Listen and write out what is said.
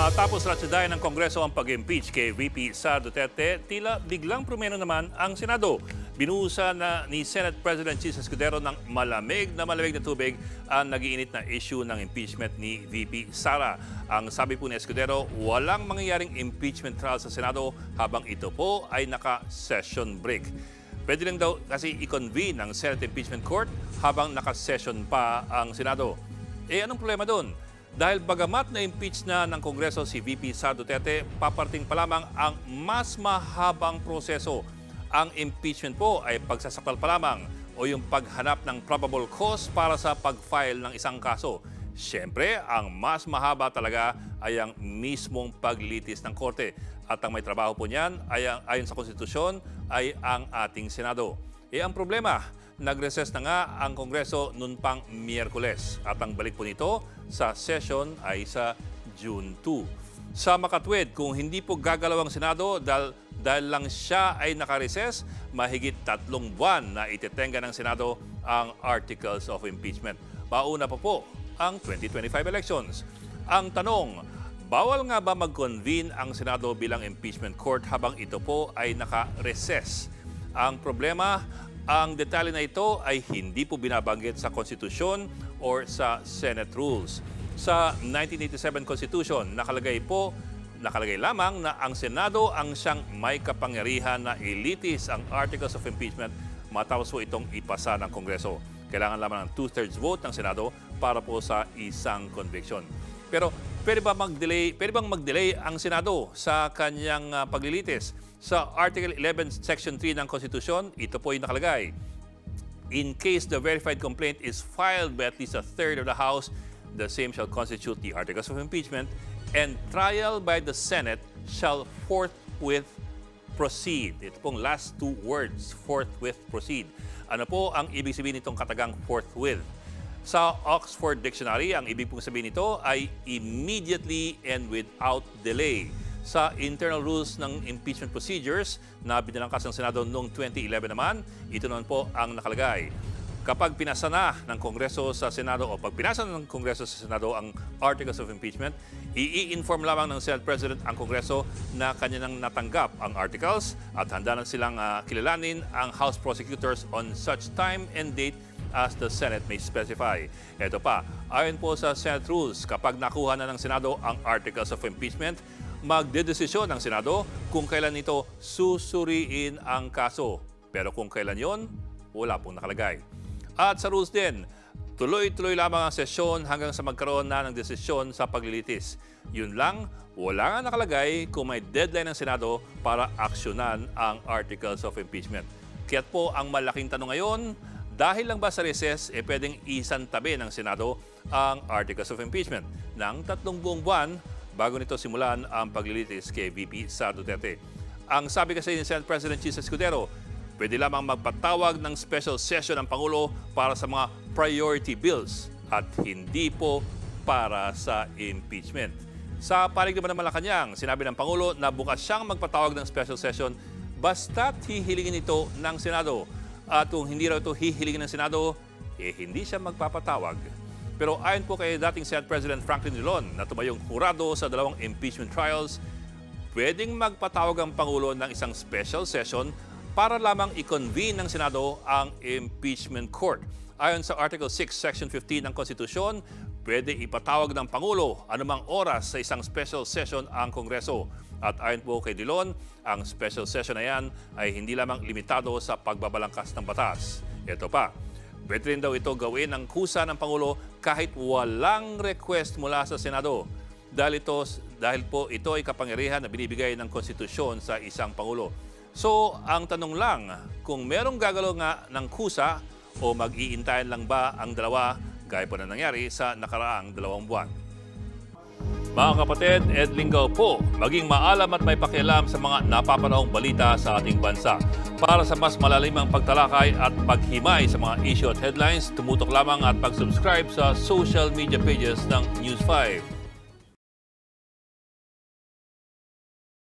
Matapos ratsadayan ng Kongreso ang pag-impeach kay VP Sara Duterte, tila biglang prumeno naman ang Senado. Binuhusan na ni Senate President Chis Escudero ng malamig na tubig ang nag-iinit na issue ng impeachment ni VP Sara. Ang sabi po ni Escudero, walang mangyayaring impeachment trial sa Senado habang ito po ay naka-session break. Pwede lang daw kasi i-convene ang Senate Impeachment Court habang naka-session pa ang Senado. Anong problema doon? Dahil bagamat na-impeach na ng Kongreso si VP Sara Duterte, paparting pa lamang ang mas mahabang proseso. Ang impeachment po ay pagsasakal pa lamang o yung paghanap ng probable cause para sa pag-file ng isang kaso. Siyempre, ang mas mahaba talaga ay ang mismong paglilitis ng Korte. At ang may trabaho po niyan, ayon sa konstitusyon, ay ang ating Senado. Ang problema, nag-recess na nga ang Kongreso noon pang Miyerkules at ang balik po nito sa session ay sa June 2. Sa makatwid, kung hindi po gagalaw ang Senado dahil lang siya ay naka-recess, mahigit 3 buwan na itetenga ng Senado ang Articles of Impeachment. Mauna pa po ang 2025 elections. Ang tanong, bawal nga ba mag-convene ang Senado bilang impeachment court habang ito po ay naka-recess? Ang problema, ang detalye na ito ay hindi po binabanggit sa konstitusyon or sa Senate rules. Sa 1987 Constitution, nakalagay lamang na ang Senado ang siyang may kapangyarihan na ilitis ang Articles of Impeachment matapos po itong ipasa ng Kongreso. Kailangan lamang ng 2/3 vote ng Senado para po sa isang conviction. Pero pwede bang mag-delay ang Senado sa kanyang paglilitis? Sa Article 11, Section 3 ng Konstitusyon, ito po yung nakalagay. In case the verified complaint is filed by at least a third of the House, the same shall constitute the Articles of Impeachment, and trial by the Senate shall forthwith proceed. Ito pong last 2 words, forthwith proceed. Ano po ang ibig sabihin nitong katagang forthwith? Sa Oxford Dictionary, ang ibig pong sabihin nito ay immediately and without delay. Sa internal rules ng impeachment procedures na binalangkas ng Senado noong 2011 naman, ito naman po ang nakalagay. Kapag pinasa na ng Kongreso sa Senado o pag pinasa ng Kongreso sa Senado ang Articles of Impeachment, i-inform lamang ng Senate President ang Kongreso na kanya nang natanggap ang articles at handa na silang kilalanin ang House prosecutors on such time and date as the Senate may specify. Ito pa, ayon po sa Senate rules, kapag nakuha na ng Senado ang Articles of Impeachment, magdedesisyon ng Senado kung kailan ito susuriin ang kaso. Pero kung kailan yon, wala pong nakalagay. At sa rules din, tuloy-tuloy lamang ang sesyon hanggang sa magkaroon na ng desisyon sa paglilitis. Yun lang, wala nga nakalagay kung may deadline ng Senado para aksyonan ang Articles of Impeachment. Kaya't po ang malaking tanong ngayon, dahil lang ba sa recess, pwedeng isantabi ng Senado ang Articles of Impeachment ng 3 buong buwan bago nito simulan ang paglilitis kay VP Sara Duterte. Ang sabi kasi ni Senate President Chis Escudero, pwede lamang magpatawag ng special session ng Pangulo para sa mga priority bills at hindi po para sa impeachment. Sa panig naman ng Malacanang, sinabi ng Pangulo na bukas siyang magpatawag ng special session basta't hihilingin ito ng Senado. At kung hindi raw ito hihilingin ng Senado, hindi siya magpapatawag. Pero ayon po kay dating Senate President Franklin Drilon na tumayong hurado sa 2 impeachment trials, pwedeng magpatawag ang Pangulo ng isang special session para lamang i-convene ng Senado ang impeachment court. Ayon sa Article 6, Section 15 ng Konstitusyon, pwede ipatawag ng Pangulo anumang oras sa isang special session ang Kongreso. At ayon po kay Drilon, ang special session na yan ay hindi lamang limitado sa pagbabalangkas ng batas. Ito pa, pwede rin daw ito gawin ng kusa ng Pangulo kahit walang request mula sa Senado. Dahil po ito ay kapangyarihan na binibigay ng konstitusyon sa isang Pangulo. So, ang tanong lang, kung merong gagalaw nga ng kusa o mag-iintayan lang ba ang dalawa gaya po na nangyari sa nakaraang 2 buwan? Mga kapatid, Ed Lingaw po, maging maalam at may pakialam sa mga napapanahong balita sa ating bansa. Para sa mas malalimang pagtalakay at paghimay sa mga issue at headlines, tumutok lamang at pag-subscribe sa social media pages ng News 5.